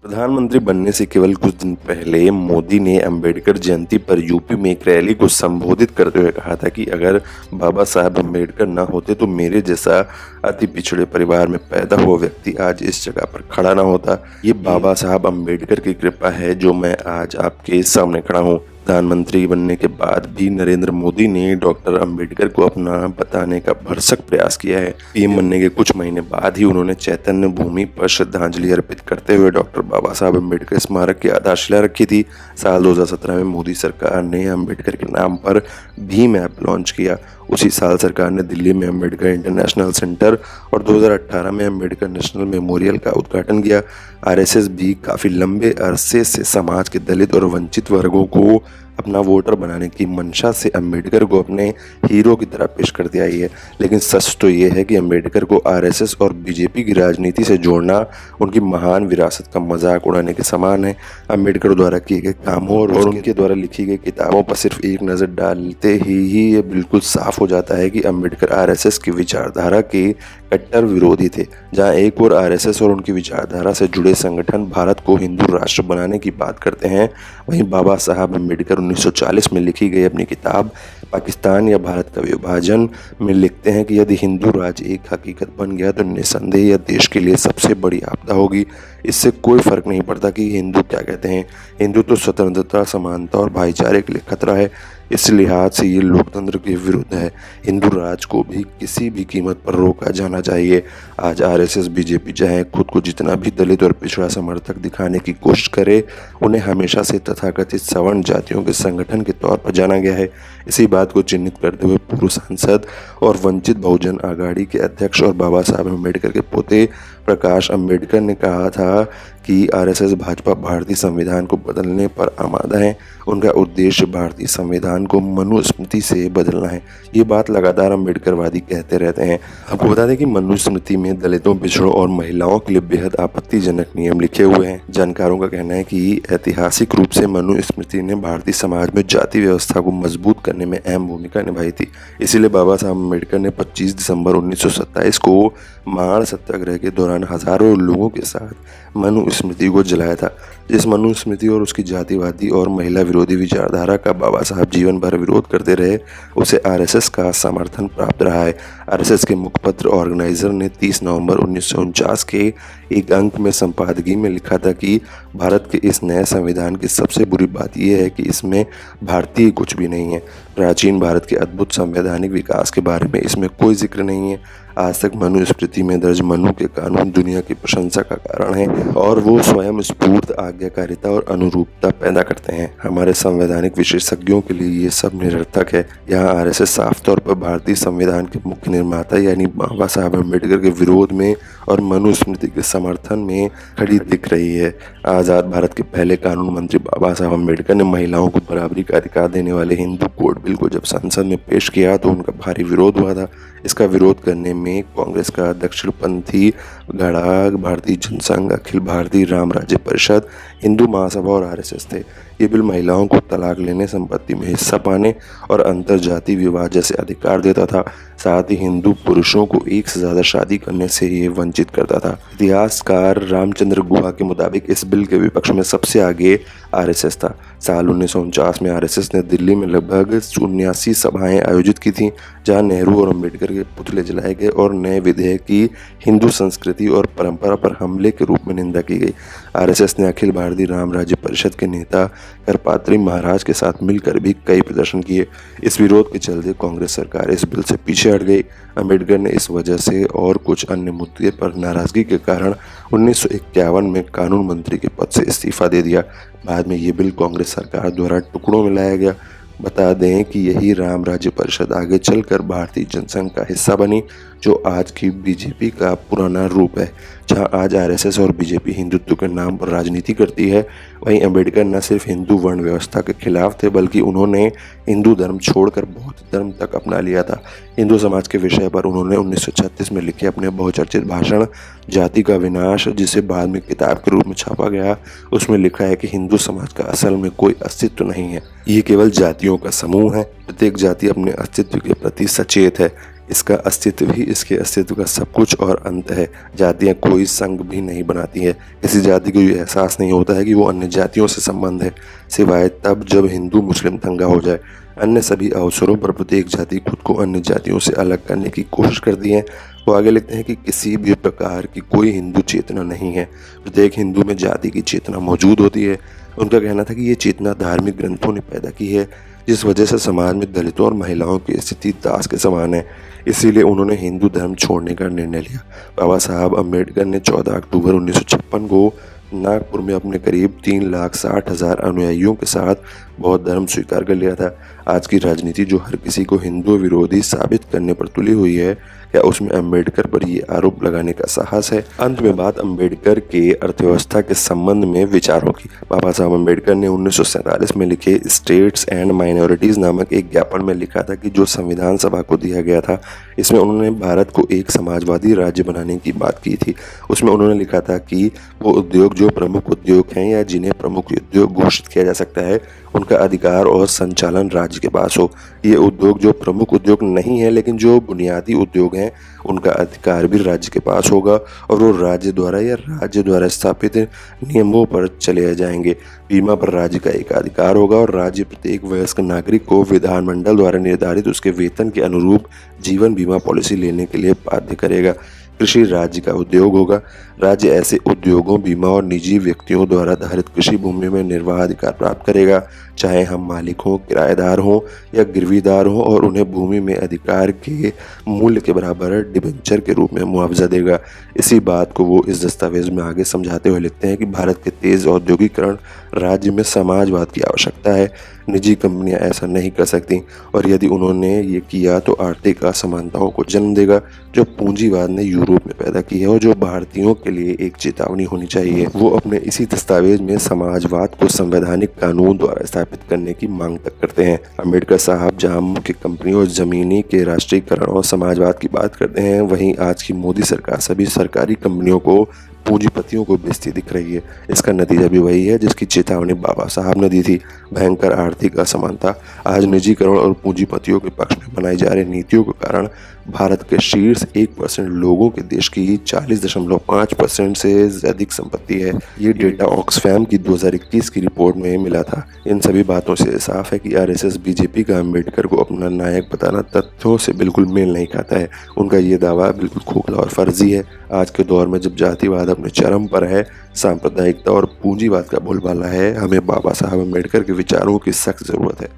प्रधानमंत्री बनने से केवल कुछ दिन पहले मोदी ने अंबेडकर जयंती पर यूपी में एक रैली को संबोधित करते हुए कहा था कि अगर बाबा साहब अंबेडकर न होते तो मेरे जैसा अति पिछड़े परिवार में पैदा हुआ व्यक्ति आज इस जगह पर खड़ा ना होता। ये बाबा साहब अंबेडकर की कृपा है जो मैं आज आपके सामने खड़ा हूँ। प्रधानमंत्री बनने के बाद भी नरेंद्र मोदी ने डॉक्टर अंबेडकर को अपना बताने का भरसक प्रयास किया है। पीएम बनने के कुछ महीने बाद ही उन्होंने चैतन्य भूमि पर श्रद्धांजलि अर्पित करते हुए डॉक्टर बाबा साहब अंबेडकर स्मारक की आधारशिला रखी थी। साल 2017 में मोदी सरकार ने अंबेडकर के नाम पर भीम ऐप लॉन्च किया। उसी साल सरकार ने दिल्ली में अंबेडकर इंटरनेशनल सेंटर और 2018 में अंबेडकर नेशनल मेमोरियल का उद्घाटन किया। आरएसएस भी काफी लंबे अरसे से समाज के दलित और वंचित वर्गों को अपना वोटर बनाने की मंशा से अंबेडकर को अपने हीरो की तरह पेश करती आई है। लेकिन सच तो ये है कि अंबेडकर को आरएसएस और बीजेपी की राजनीति से जोड़ना उनकी महान विरासत का मजाक उड़ाने के समान है। अंबेडकर द्वारा किए गए कामों और उनके द्वारा लिखी गई किताबों पर सिर्फ एक नज़र डालते ही ये बिल्कुल साफ हो जाता है कि अंबेडकर आरएसएस की विचारधारा के कट्टर विरोधी थे। जहां एक और आरएसएस और उनकी विचारधारा से जुड़े संगठन भारत को हिंदू राष्ट्र बनाने की बात करते हैं, वहीं बाबा साहब अंबेडकर 1940 में लिखी गई अपनी किताब पाकिस्तान या भारत का विभाजन में लिखते हैं कि यदि हिंदू राज्य एक हकीकत बन गया तो निस्संदेह यह देश के लिए सबसे बड़ी आपदा होगी। इससे कोई फर्क नहीं पड़ता कि हिंदू क्या कहते हैं। हिंदू तो स्वतंत्रता, समानता और भाईचारे के लिए खतरा है। इस लिहाज से ये लोकतंत्र के विरुद्ध है। हिंदू राज को भी किसी भी कीमत पर रोका जाना चाहिए। आज आरएसएस, बीजेपी चाहे खुद को जितना भी दलित और पिछड़ा समर्थक दिखाने की कोशिश करे, उन्हें हमेशा से तथाकथित सवर्ण जातियों के संगठन के तौर पर जाना गया है। इसी बात को चिन्हित करते हुए पूर्व सांसद और वंचित बहुजन आघाड़ी के अध्यक्ष और बाबा साहब अम्बेडकर के पोते प्रकाश अंबेडकर ने कहा था कि आरएसएस भाजपा भारतीय संविधान को बदलने पर आमादा है। उनका उद्देश्य भारतीय संविधान को मनुस्मृति से बदलना है। ये बात लगातार अंबेडकरवादी कहते रहते हैं। आपको बता दें कि मनुस्मृति में दलितों, पिछड़ों और महिलाओं के लिए बेहद आपत्तिजनक नियम लिखे हुए हैं। जानकारों का कहना है कि ऐतिहासिक रूप से मनुस्मृति ने भारतीय समाज में जाति व्यवस्था को मजबूत करने में अहम भूमिका निभाई थी। इसीलिए बाबा साहब अम्बेडकर ने 25 दिसंबर 1927 को माण सत्याग्रह के दौरान हजारों लोगों के साथ मनुस्मृति को जलाया था। जिस मनुस्मृति और उसकी जातिवादी और महिला विरोधी विचारधारा का बाबा साहब जीवन भर विरोध करते रहे, उसे आरएसएस का समर्थन प्राप्त रहा है। आरएसएस के मुखपत्र ऑर्गेनाइजर ने 30 नवंबर 1949 के एक अंक में संपादकीय में लिखा था कि भारत के इस नए संविधान की सबसे बुरी बात यह है कि इसमें भारतीय कुछ भी नहीं है। प्राचीन भारत के अद्भुत संवैधानिक विकास के बारे में इसमें कोई जिक्र नहीं है। आज तक मनुस्मृति में दर्ज मनु के कानून दुनिया की प्रशंसा का कारण है और वो स्वयं स्फूर्त, आज्ञाकारिता और अनुरूपता पैदा करते हैं। हमारे संवैधानिक विशेषज्ञों के लिए ये सब निरर्थक है। यहाँ आरएसएस साफ तौर पर भारतीय संविधान के मुख्य निर्माता यानी बाबा साहब अम्बेडकर के विरोध में और मनुस्मृति के समर्थन में खड़ी दिख रही है। आज़ाद भारत के पहले कानून मंत्री बाबा साहब अम्बेडकर ने महिलाओं को बराबरी का अधिकार देने वाले हिंदू कोड बिल को जब संसद में पेश किया तो उनका भारी विरोध हुआ था। इसका विरोध करने में कांग्रेस का दक्षिणपंथी गणा, भारतीय जनसंघ, अखिल भारतीय राम राज्य परिषद, हिंदू महासभा और आरएसएस थे। ये बिल महिलाओं को तलाक लेने, संपत्ति में हिस्सा पाने और अंतरजातीय विवाह जैसे अधिकार देता था। साथ ही हिंदू पुरुषों को एक से ज़्यादा शादी करने से ये वंचित करता था। इतिहासकार रामचंद्र गुहा के मुताबिक इस बिल के विपक्ष में सबसे आगे आरएसएस था। साल 1949 में आरएसएस ने दिल्ली में लगभग 79 सभाएं आयोजित की थीं, जहां नेहरू और अंबेडकर के पुतले जलाए गए और नए विधेयक की हिंदू संस्कृति और परंपरा पर हमले के रूप में निंदा की गई। आरएसएस ने अखिल भारतीय राम राज्य परिषद के नेता करपात्री महाराज के साथ मिलकर भी कई प्रदर्शन किए। इस विरोध के चलते कांग्रेस सरकार इस बिल से पीछे हट गई। अंबेडकर ने इस वजह से और कुछ अन्य मुद्दे पर नाराजगी के कारण 1951 में कानून मंत्री के पद से इस्तीफा दे दिया। बाद में ये बिल कांग्रेस सरकार द्वारा टुकड़ों में लाया गया। बता दें कि यही राम राज्य परिषद आगे चलकर भारतीय जनसंघ का हिस्सा बनी, जो आज की बीजेपी का पुराना रूप है। जहां आज आरएसएस और बीजेपी हिंदुत्व के नाम पर राजनीति करती है, वहीं अंबेडकर न सिर्फ हिंदू वर्ण व्यवस्था के खिलाफ थे बल्कि उन्होंने हिंदू धर्म छोड़कर बौद्ध धर्म तक अपना लिया था। हिंदू समाज के विषय पर उन्होंने 1936 में लिखे अपने बहुचर्चित भाषण जाति का विनाश, जिसे बाद में किताब के रूप में छापा गया, उसमें लिखा है कि हिंदू समाज का असल में कोई अस्तित्व नहीं है। ये केवल जातियों का समूह है। प्रत्येक जाति अपने अस्तित्व के प्रति सचेत है। इसका अस्तित्व ही इसके अस्तित्व का सब कुछ और अंत है। जातियाँ कोई संघ भी नहीं बनाती है। किसी जाति को ये एहसास नहीं होता है कि वो अन्य जातियों से संबंध है, सिवाय तब जब हिंदू मुस्लिम दंगा हो जाए। अन्य सभी अवसरों पर प्रत्येक जाति खुद को अन्य जातियों से अलग करने की कोशिश करती है। वो आगे लिखते हैं कि किसी भी प्रकार की कोई हिंदू चेतना नहीं है। प्रत्येक हिंदू में जाति की चेतना मौजूद होती है। उनका कहना था कि ये चेतना धार्मिक ग्रंथों ने पैदा की है, जिस वजह से समाज में दलितों और महिलाओं की स्थिति दास के समान है। इसीलिए उन्होंने हिंदू धर्म छोड़ने का निर्णय लिया। बाबा साहब अम्बेडकर ने 14 अक्टूबर 1956 को नागपुर में अपने करीब 3,60,000 अनुयायियों के साथ बौद्ध धर्म स्वीकार कर लिया था। आज की राजनीति जो हर किसी को हिंदू विरोधी साबित करने पर तुली हुई है, क्या उसमें अम्बेडकर पर ये आरोप लगाने का साहस है? अंत में बात अम्बेडकर के अर्थव्यवस्था के संबंध में विचारों की। बाबा साहब अम्बेडकर ने 1947 में लिखे स्टेट्स एंड माइनॉरिटीज नामक एक ज्ञापन में लिखा था कि जो संविधान सभा को दिया गया था, इसमें उन्होंने भारत को एक समाजवादी राज्य बनाने की बात की थी। उसमें उन्होंने लिखा था कि वो उद्योग जो प्रमुख उद्योग हैं या जिन्हें प्रमुख उद्योग घोषित किया जा सकता है, उनका अधिकार और संचालन राज्य के पास हो। ये उद्योग जो प्रमुख उद्योग नहीं है लेकिन जो बुनियादी उद्योग हैं, उनका अधिकार भी राज्य के पास होगा और वो राज्य द्वारा या राज्य द्वारा स्थापित नियमों पर चले जाएंगे। बीमा पर राज्य का एक अधिकार होगा और राज्य प्रत्येक वयस्क नागरिक को विधानमंडल द्वारा निर्धारित उसके वेतन के अनुरूप जीवन बीमा पॉलिसी लेने के लिए बाध्य करेगा। कृषि राज्य का उद्योग होगा। राज्य ऐसे उद्योगों, बीमा और निजी व्यक्तियों द्वारा धारित कृषि भूमि में निर्वाह अधिकार प्राप्त करेगा, चाहे हम मालिक हों, किराएदार हों या गिरवीदार हों, और उन्हें भूमि में अधिकार के मूल्य के बराबर डिबेंचर के रूप में मुआवजा देगा। इसी बात को वो इस दस्तावेज में आगे समझाते हुए लिखते हैं कि भारत के तेज औद्योगिकरण राज्य में समाजवाद की आवश्यकता है। निजी कंपनियां ऐसा नहीं कर सकती और यदि उन्होंने ये किया तो आर्थिक असमानताओं को जन्म देगा जो पूंजीवाद ने यूरोप में पैदा की है और जो भारतीयों के लिए एक चेतावनी होनी चाहिए। वो अपने इसी दस्तावेज में समाजवाद को संवैधानिक कानून द्वारा स्थापित करने की मांग तक करते हैं। अम्बेडकर साहब जहां मुख्य कंपनियों और जमीनी के राष्ट्रीयकरण और समाजवाद की बात करते हैं, वहीं आज की मोदी सरकार सभी सरकारी कंपनियों को पूंजीपतियों को बेचती दिख रही है। इसका नतीजा भी वही है जिसकी चेतावनी बाबा साहब ने दी थी, भयंकर आर्थिक असमानता। आज निजीकरण और पूंजीपतियों के पक्ष में बनाई जा रही नीतियों के कारण भारत के शीर्ष 1% लोगों के देश की 40.5% से अधिक संपत्ति है। ये डेटा ऑक्सफैम की 2021 की रिपोर्ट में मिला था। इन सभी बातों से साफ है कि आरएसएस बीजेपी का अम्बेडकर को अपना नायक बताना तथ्यों से बिल्कुल मेल नहीं खाता है। उनका ये दावा बिल्कुल खोखला और फर्जी है। आज के दौर में जब जातिवाद अपने चरम पर है, सांप्रदायिकता और पूंजीवाद का बोलबाला है, हमें बाबा साहब अम्बेडकर के विचारों की सख्त जरूरत है।